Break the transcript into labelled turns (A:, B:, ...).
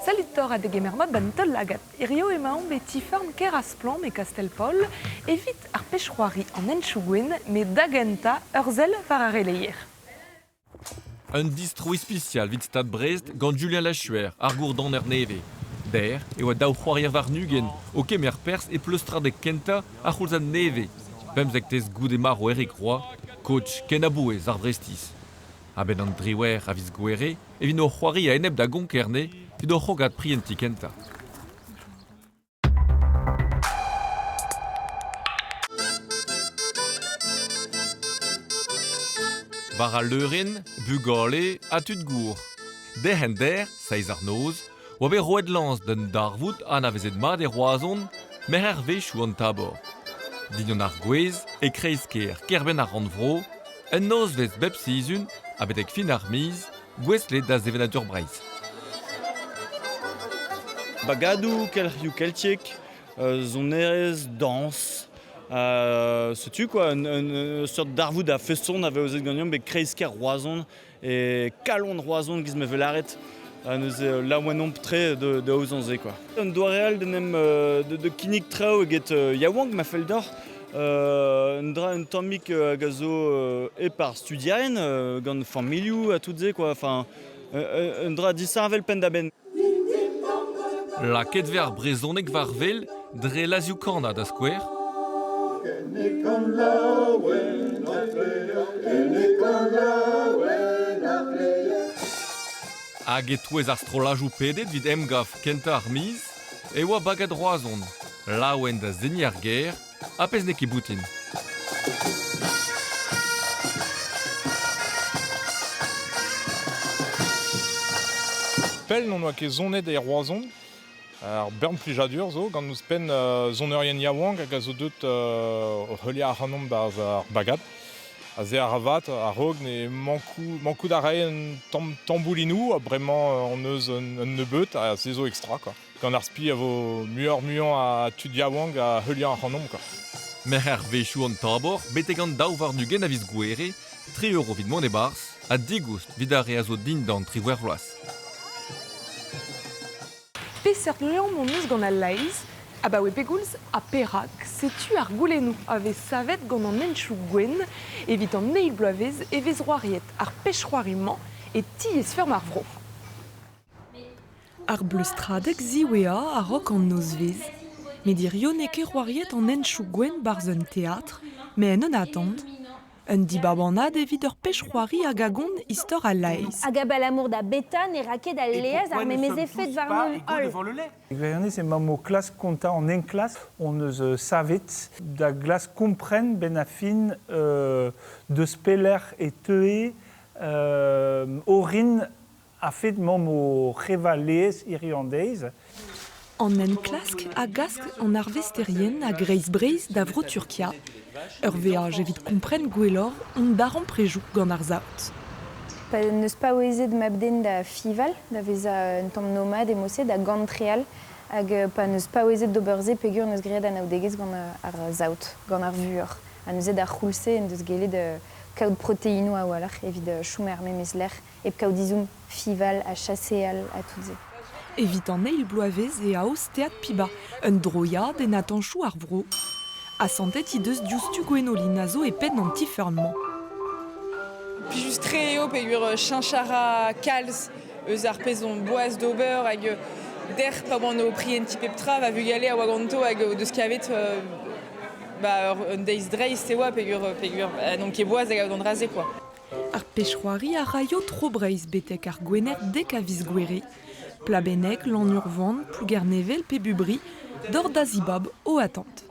A: Salutor a degemermat bantol lagat. Irio emaon beti ferm Kerasplan me Castelpol, evit ar pechroari en enchougwen, me dagenta urzel var ar releier.
B: Un distro spécial vit stad Brest gant Julien Lachuer, ar gourdan er neve. Der, e oa daou c'hoarier var nugen, o kemer pers e pleustrad e kenta a c'houlzad neve. Pemzek tez goude mar o Eric Roy, coach ken abouez ar Brestis. A ben an driwer a viz gwere, e vin o c'hoari a enep da gonkerne, vid o c'hogad prienti kenta. Var a leuren, bugale a tud gour. Dehen der, seiz ar noz, oa bet roed lans d'un darvoud an a vezet mat e roazon, mer er vechou an tabor. Dignon ar gwez e kreiz ker kerben ar ranvro, un noz vez bep sizun, a betek fin ar miz, gwezlet da zevenadur breiz.
C: Bagadou, kelriou keltiek, zonerez, dans. Sais-tu quoi, une sorte d'arvoud à feston avait osé gagner, mais kreisker roison et calon roison qui me veut l'arrêter. Nous là où on très de osonzé quoi. Un doigt réel de kinik trao et get yawang m'a fait le d'or. Un tomique gazo et par studiaen, gant familiou à toutes quoi. Enfin, un drap disarvel pendaben.
B: La ketver brezonek varvel, dre laziou korna da skwer. Hag e touez ar strolajou pedet vid emgaf kenta ar miz, e oa bagad roazon, laouen da zeni ar ger, apez ne kiboutin.
D: Pel non oa ket zonet e roazon, ar bern plijadur zo, gant nous pen zonerien yawang hag a zo deut heulia ar hanom baz ar bagad. A ze ar avat, ar rog, ne mankou da raen tamboulinou, bremañ an eus un nebeut, a se zo extra, quoi. Gant ar spi a vo muion a tud yawang a heulia ar hanom, quoi.
B: Mer er vechou an tabor, betek an daou var nugen a viz gwere, 3 euro vid mont e bars, a digoust vid ar re a zo din d'an triwer vloaz.
A: Peseurt liam mon eus gant al laiz, a ba oe pegoulz a perak, setu ar goulennou a vez savet gant an enchou gwen, evit an neil bloavez e vez roariet ar pechroariman e tiez ferm ar vro. Ar bleustradek ziwea a rok an noz vez, met irio ne ket roariet an enchou gwen barz un teatr, me en un attend. Un dibabanad evit ur pechroari a gagond istor a laiz.
E: Hag a balamour da betan e raket a leaz ar memezefet var nol ol.
F: Gleianez c'est mam o klas konta en en klas, on eus savet da glas kompren ben a fin de speller et teue orin a fet mam o revalez iriandeiz.
A: En en klask a gask an arvesterien a greiz breiz da vro Turkia. Ur veaj evit kompren gwellor on daran prejou gant ar zaout.
E: Neus pa oezet mabden da fival, da vez un tamm nomad e moset da gantreal, hag pa neus pa oezet d'oberze pegur neus graet an aoudegez gant ar zaout, gant ar vuur. A neus ar c'houlse en deus gelet kaout proteino a oalac'h evit choumer memez ler, ep kaout dizoum fival a chaseal a tout ze.
A: Evit an eil bloavez e aos teat piba, un droiad en atanchou ar vro. A santet i deus diouztu gwenolin a zo e pen an tifermant.
G: Pijus tre eo pegur chinchara kalz eus ar pezon boaz d'ober hag der pa oan o prienti pep trav a vu gale a waganto hag deus kavet un deiz dreiz te oa pegur donc e boaz hag a gant raze quoi.
A: Ar pechroari a raio tro breiz betek ar gwener dek a viz gwere. Plabenek, lan urvan, plouger nevel pe bubri, dor da zibab o attente.